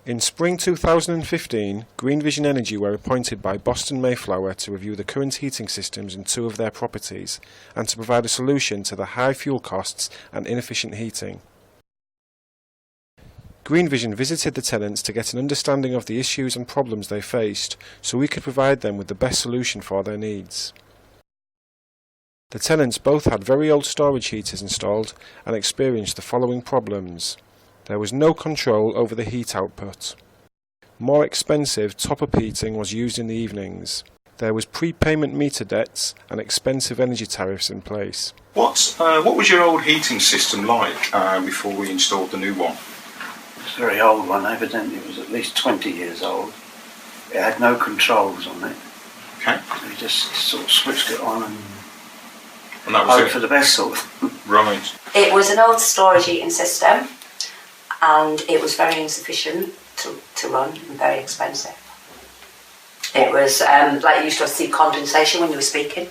In spring 2015, Greenvision Energy were appointed by Boston Mayflower to review the current heating systems in 2 of their properties and to provide a solution to the high fuel costs and inefficient heating. Greenvision visited the tenants to get an understanding of the issues and problems they faced so we could provide them with the best solution for their needs. The tenants both had very old storage heaters installed and experienced the following problems. There was no control over the heat output. More expensive top-up heating was used in the evenings. There was prepayment meter debts and expensive energy tariffs in place. What was your old heating system like before we installed the new one? It's a very old one, evidently it was at least 20 years old. It had no controls on it. Okay. So you just sort of switched it on and that was hope for the best sort of. Right. It was an old storage heating system and it was very insufficient to run and very expensive. It was like you used to see condensation when you were speaking.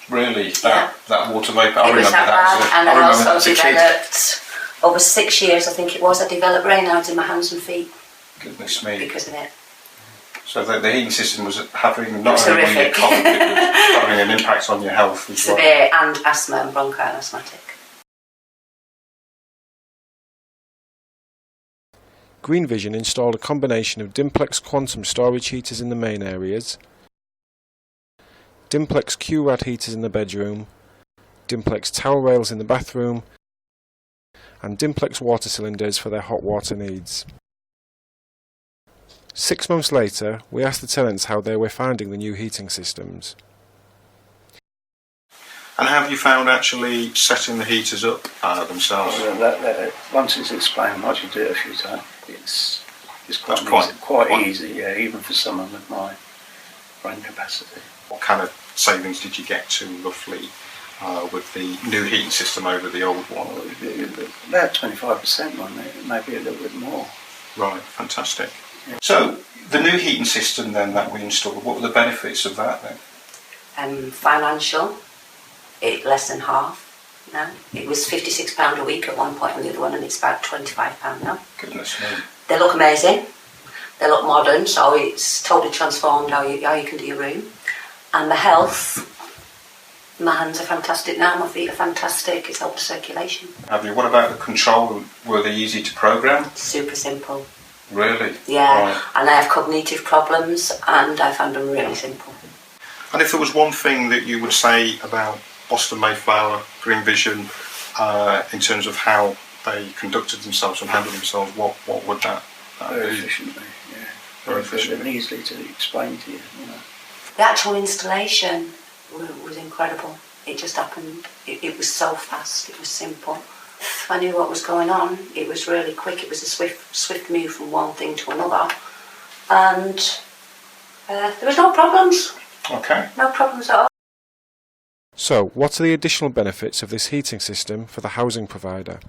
Really? That water vapour? I It was remember that bad, and I also as a kid. developed, over 6 years I think it was, I developed raynaud's in my hands and feet Goodness me. because of it. So the heating system was having not It's only horrific. your cold, it was having an impact on your health as well. Severe, and asthma and bronchial asthmatic. Greenvision installed a combination of Dimplex quantum storage heaters in the main areas, Dimplex Q-Rad heaters in the bedroom, Dimplex towel rails in the bathroom, and Dimplex water cylinders for their hot water needs. 6 months later, we asked the tenants how they were finding the new heating systems. And have you found actually setting the heaters up themselves? Once it's explained, once you do it a few times, it's quite easy, yeah, even for someone with my brain capacity. What kind of savings did you get to roughly with the new heating system over the old one? About 25%, wasn't it? Maybe a little bit more. Right, fantastic. Yeah. So the new heating system then that we installed, what were the benefits of that then? Financial, it less than half now. It was £56 a week at one point on the other one, and it's about £25 now. Goodness me. They look amazing. They look modern, so it's totally transformed how you can do your room. And the health, my hands are fantastic now, my feet are fantastic, it's helped the circulation. Have you? What about the control? Were they easy to program? Super simple. Really? Yeah, right. And I have cognitive problems and I found them really simple. And if there was one thing that you would say about Boston Mayflower, Greenvision, in terms of how they conducted themselves and handled themselves, what would that Very be? efficiently, yeah. Very efficient and easily to explain to you, you know. The actual installation was incredible. It just happened. It was so fast, it was simple. I knew what was going on. It was really quick. It was a swift move from one thing to another. And there was no problems. Okay. No problems at all. So, what are the additional benefits of this heating system for the housing provider?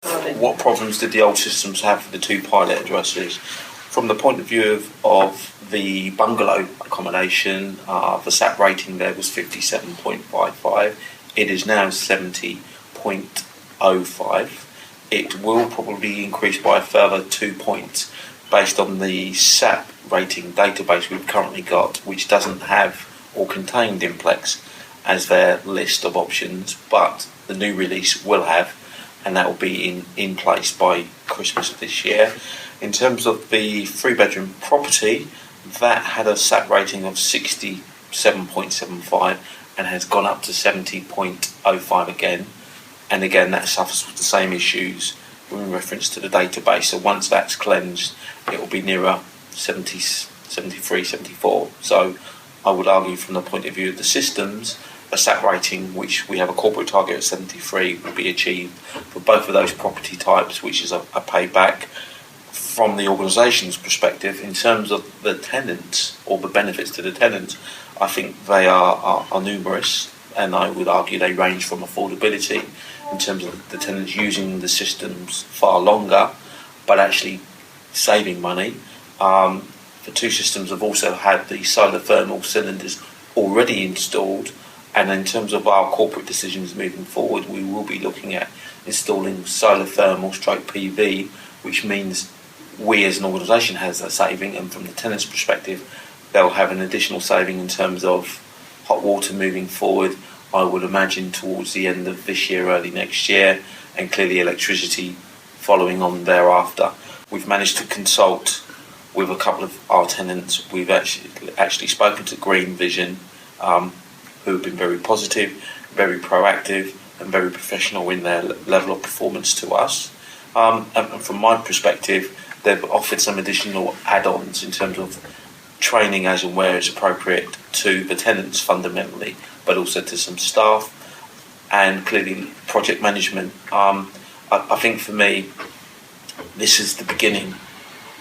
What problems did the old systems have for the 2 pilot addresses? From the point of view of the bungalow accommodation, the SAP rating there was 57.55. It is now 70.05. It will probably increase by a further 2 points based on the SAP rating database we've currently got, which doesn't have or contain Dimplex as their list of options, but the new release will have, and that will be in place by Christmas of this year. In terms of the 3-bedroom property, that had a SAP rating of 67.75 and has gone up to 70.05 again, and again that suffers with the same issues in reference to the database. So once that's cleansed, it will be nearer 70, 73, 74. So I would argue from the point of view of the systems, a SAP rating, which we have a corporate target of 73, will be achieved for both of those property types, which is a payback. From the organisation's perspective, in terms of the tenants or the benefits to the tenants, I think they are numerous, and I would argue they range from affordability in terms of the tenants using the systems far longer, but actually saving money. The 2 systems have also had the solar thermal cylinders already installed And in terms of our corporate decisions moving forward, we will be looking at installing solar thermal stroke PV, which means we as an organisation has a saving, and from the tenant's perspective, they'll have an additional saving in terms of hot water moving forward, I would imagine towards the end of this year, early next year, and clearly electricity following on thereafter. We've managed to consult with a couple of our tenants. We've actually spoken to Greenvision, who have been very positive, very proactive, and very professional in their level of performance to us. And from my perspective, they've offered some additional add-ons in terms of training as and where it's appropriate to the tenants fundamentally, but also to some staff, and clearly project management. I think for me, this is the beginning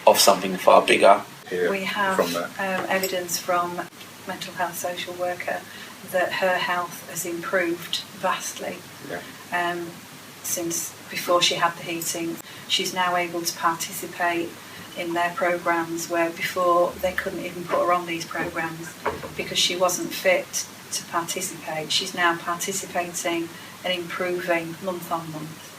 of something far bigger. We have evidence from mental health social worker that her health has improved vastly since before she had the heating. She's now able to participate in their programmes where before they couldn't even put her on these programmes because she wasn't fit to participate. She's now participating and improving month on month.